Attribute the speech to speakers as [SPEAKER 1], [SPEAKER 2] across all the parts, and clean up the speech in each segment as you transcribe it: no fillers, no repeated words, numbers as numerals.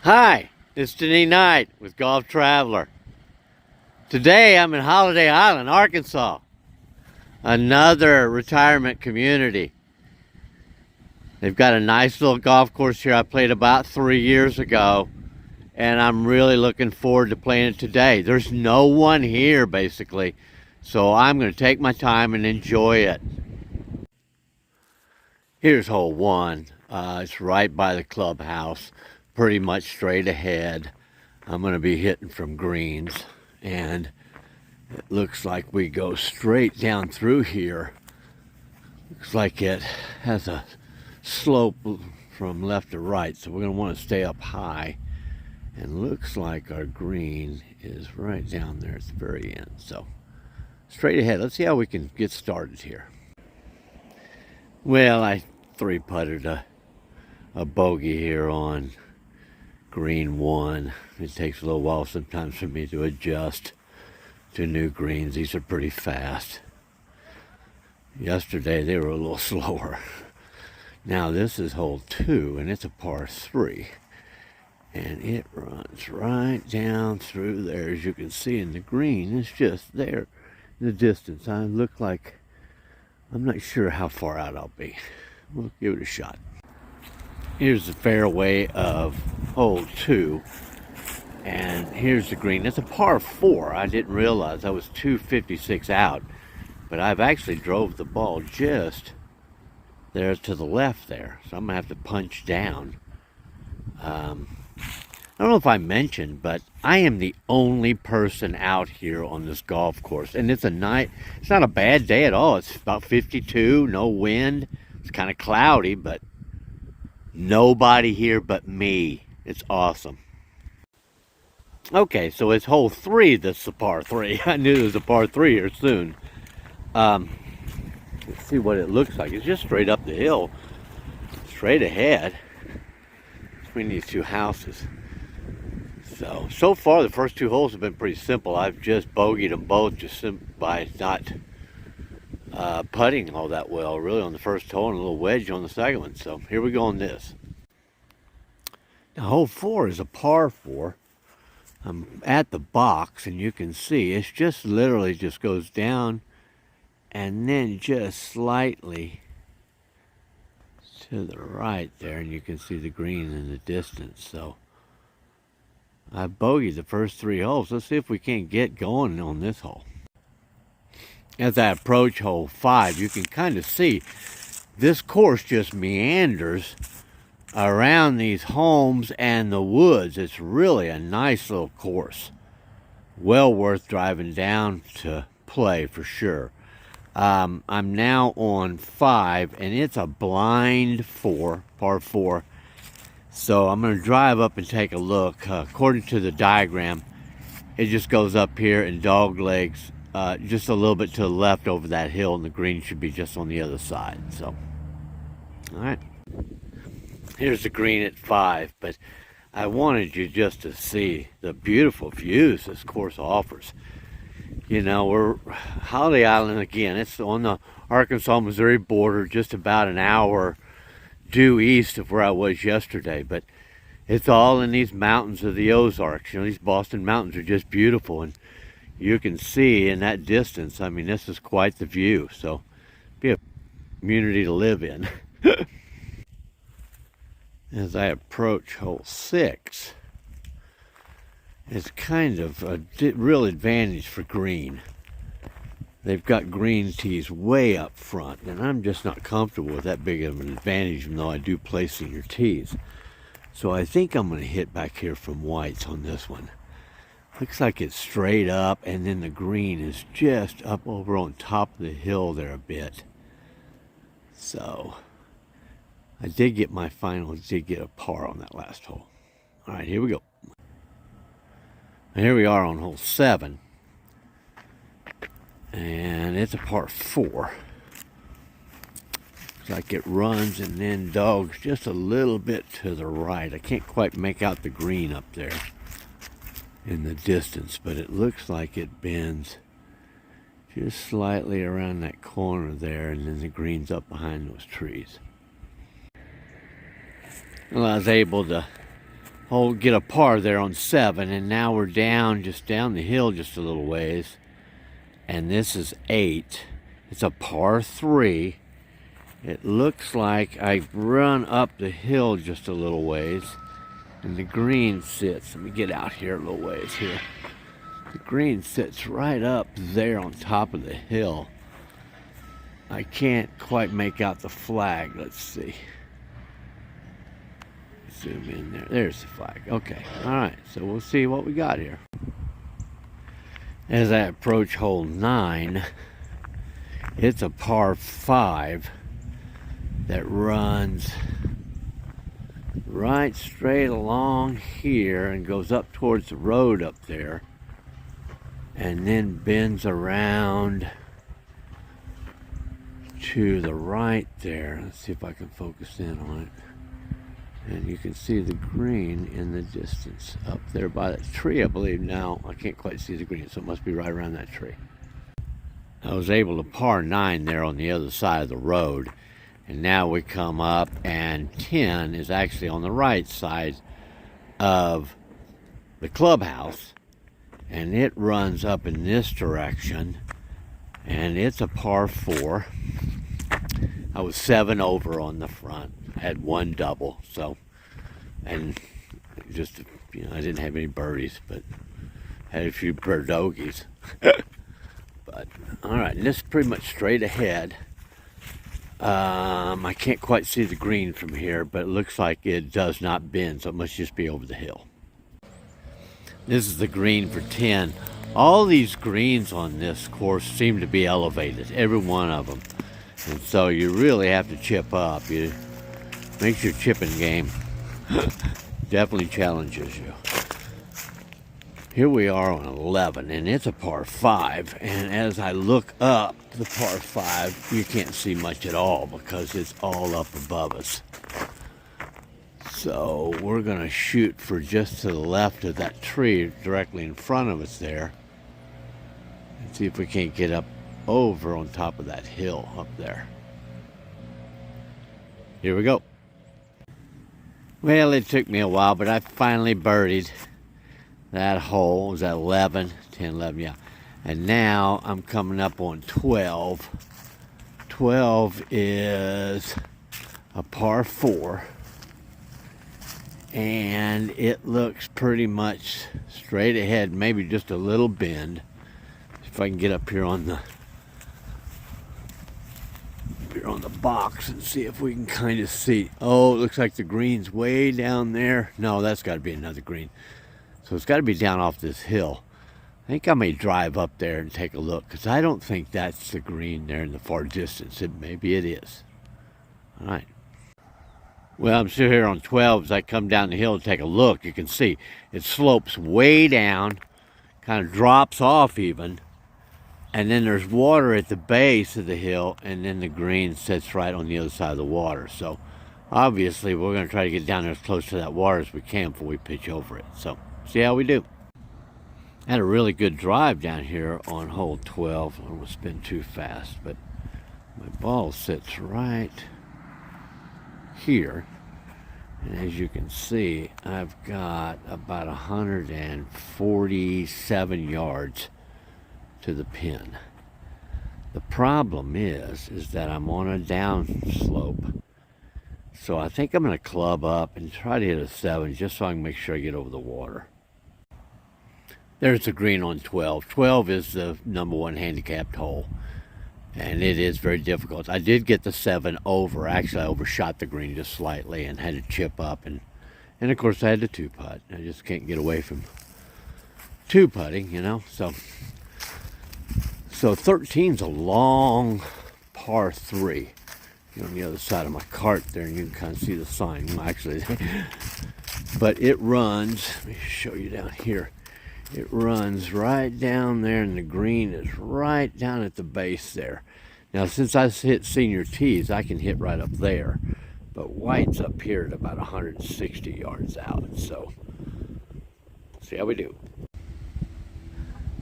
[SPEAKER 1] Hi, it's Denis Knight with Golf Traveler. Today I'm in Holiday Island, Arkansas, another retirement community. They've got a nice little golf course here I played about 3 years ago, and I'm really looking forward to playing it today. There's no one here basically, so I'm going to take my time and enjoy it. Here's hole 1. It's right by the clubhouse, pretty much straight ahead. I'm going to be hitting from greens, and it looks like we go straight down through here. Looks like it has a slope from left to right, so we're going to want to stay up high. And looks like our green is right down there at the very end. So straight ahead. Let's see how we can get started here. Well, I 3-putted a bogey here on green 1. It takes a little while sometimes for me to adjust to new greens. These are pretty fast. Yesterday they were a little slower. Now this is hole 2, and it's a par 3. And it runs right down through there, as you can see, in the green. It's just there in the distance. I look like, I'm not sure how far out I'll be. We'll give it a shot. Here's the fairway of hole 2, and here's the green. It's a par 4. I didn't realize I was 256 out, but I've actually drove the ball just there to the left there, so I'm gonna have to punch down. I don't know if I mentioned, but I am the only person out here on this golf course, and it's not a bad day at all. It's about 52, no wind. It's kind of cloudy, but nobody here but me. It's awesome. Okay, so it's hole 3 that's the par 3. I knew there was a par 3 here soon. Let's see what it looks like. It's just straight up the hill, straight ahead between these two houses. So far the first 2 holes have been pretty simple. I've just bogeyed them both just by not putting all that well, really, on the first hole, and a little wedge on the second one. So here we go on this. Now hole 4 is a par 4. I'm at the box, and you can see it's just literally just goes down and then just slightly to the right there, and you can see the green in the distance. So I bogeyed the first 3 holes. Let's see if we can't get going on this hole. As I approach hole 5, you can kind of see this course just meanders around these homes and the woods. It's really a nice little course. Well worth driving down to play for sure. I'm now on 5, and it's a blind 4, par 4. So I'm going to drive up and take a look. According to the diagram, it just goes up here and dog legs just a little bit to the left over that hill, and the green should be just on the other side. So, all right. Here's the green at 5, but I wanted you just to see the beautiful views this course offers. You know, we're Holiday Island again. It's on the Arkansas-Missouri border, just about an hour due east of where I was yesterday, but it's all in these mountains of the Ozarks. You know, these Boston mountains are just beautiful, and you can see in that distance, I mean, this is quite the view. So be a community to live in. As I approach hole 6, it's kind of a real advantage for green. They've got green tees way up front, and I'm just not comfortable with that big of an advantage, even though I do play senior tees. So I think I'm going to hit back here from whites on this one. Looks like it's straight up, and then the green is just up over on top of the hill there a bit. So I did get my final, did get a par on that last hole. All right, here we go. And here we are on hole 7. And it's a par 4. Looks like it runs and then dogs just a little bit to the right. I can't quite make out the green up there in the distance, but it looks like it bends just slightly around that corner there, and then the green's up behind those trees. Well, I was able to get a par there on 7, and now we're just down the hill just a little ways. And this is 8. It's a par 3. It looks like I run up the hill just a little ways, and the green sits. Let me get out here a little ways here. The green sits right up there on top of the hill. I can't quite make out the flag. Let's see. Zoom in there. There's the flag. Okay. All right. So we'll see what we got here. As I approach hole 9, it's a par 5 that runs right straight along here and goes up towards the road up there, and then bends around to the right there. Let's see if I can focus in on it. And you can see the green in the distance up there by that tree, I believe. Now I can't quite see the green, so it must be right around that tree. I was able to par 9 there on the other side of the road, and now we come up, and 10 is actually on the right side of the clubhouse, and it runs up in this direction, and it's a par 4. I was 7 over on the front. Had 1 double, so, and just, I didn't have any birdies, but had a few birdogies. But all right, and this is pretty much straight ahead. I can't quite see the green from here, but it looks like it does not bend, so it must just be over the hill. This is the green for 10. All these greens on this course seem to be elevated, every one of them, and so you really have to chip up. Makes your chipping game definitely challenges you. Here we are on 11, and it's a par 5, and as I look up the par 5, you can't see much at all because it's all up above us. So we're going to shoot for just to the left of that tree directly in front of us there, and see if we can't get up over on top of that hill up there. Here we go. Well, it took me a while, but I finally birdied that hole. It was at 11, 10, 11, yeah. And now I'm coming up on 12. 12 is a par 4. And it looks pretty much straight ahead, maybe just a little bend. If I can get up here on the box and see if we can kind of see. Oh, it looks like the green's way down there. No, that's got to be another green. So it's got to be down off this hill. I think I may drive up there and take a look, because I don't think that's the green there in the far distance. Maybe it is. All right. Well, I'm still here on 12. As I come down the hill and take a look, you can see it slopes way down, kind of drops off even, and then there's water at the base of the hill, and then the green sits right on the other side of the water. So obviously we're going to try to get down there as close to that water as we can before we pitch over it. So see how we do. I had a really good drive down here on hole 12. I don't want to spin too fast, but my ball sits right here. And as you can see, I've got about 147 yards to the pin. The problem is that I'm on a down slope. So I think I'm going to club up and try to hit a 7 just so I can make sure I get over the water. There's the green on 12. 12 is the #1 handicapped hole, and it is very difficult. I did get the 7 over. Actually, I overshot the green just slightly and had to chip up, and of course I had to 2-putt. I just can't get away from 2-putting, So 13's a long par 3. You're on the other side of my cart there, and you can kind of see the sign. Well, actually, but it runs. Let me show you down here. It runs right down there, and the green is right down at the base there. Now, since I hit senior tees, I can hit right up there, but white's up here at about 160 yards out. So, see how we do.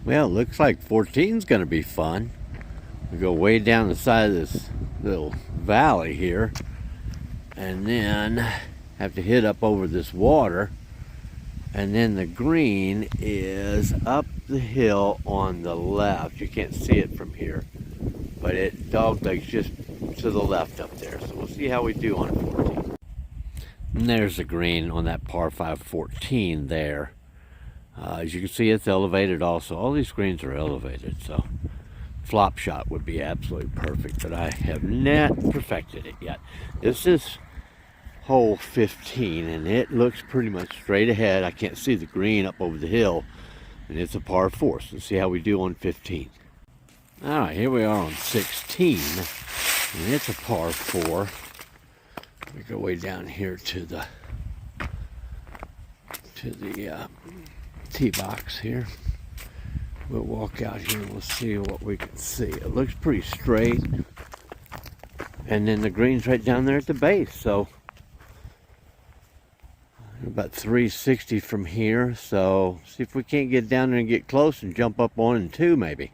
[SPEAKER 1] Well, looks like 14's going to be fun. We go way down the side of this little valley here, and then have to hit up over this water. And then the green is up the hill on the left. You can't see it from here, but it doglegs just to the left up there. So we'll see how we do on 14. And there's the green on that par 5 14 there. As you can see, it's elevated also. All these greens are elevated, so flop shot would be absolutely perfect, but I have not perfected it yet. This is hole 15, and it looks pretty much straight ahead. I can't see the green up over the hill, and it's a par 4. So let's see how we do on 15. All right, here we are on 16, and it's a par 4. We go way down here to the tee box here. We'll walk out here and we'll see what we can see. It looks pretty straight, and then the green's right down there at the base, so about 360 from here. So see if we can't get down there and get close and jump up 1 and 2 maybe.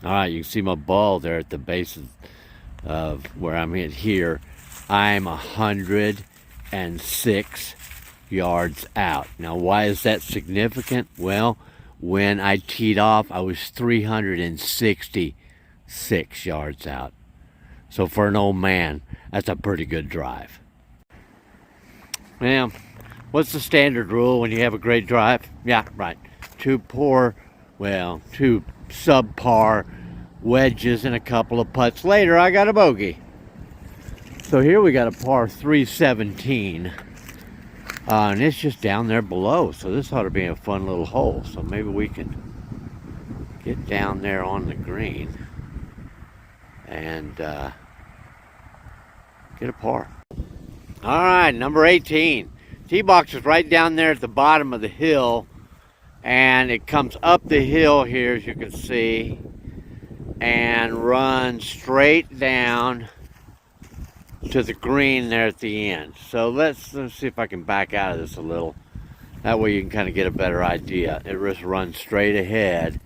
[SPEAKER 1] All right, you can see my ball there at the base of where I'm at here. I'm 106 yards out. Now, why is that significant? Well, when I teed off, I was 366 yards out. So for an old man, that's a pretty good drive. Well, what's the standard rule when you have a great drive? Yeah, right. 2 subpar wedges and a couple of putts later, I got a bogey. So here we got a par 317. And it's just down there below. So this ought to be a fun little hole. So maybe we can get down there on the green and get a par. All right, number 18. Tee box is right down there at the bottom of the hill, and it comes up the hill here, as you can see, and runs straight down to the green there at the end. So let's see if I can back out of this a little. That way you can kind of get a better idea. It just runs straight ahead,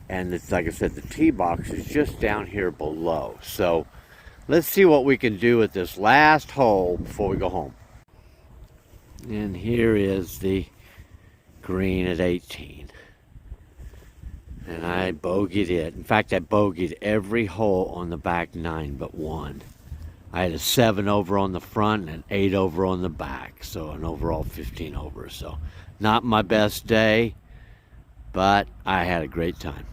[SPEAKER 1] and it's like I said, the tee box is just down here below. So let's see what we can do with this last hole before we go home. And here is the green at 18. And I bogeyed it. In fact, I bogeyed every hole on the back 9 but 1. I had a 7 over on the front and an 8 over on the back. So an overall 15 over. So not my best day, but I had a great time.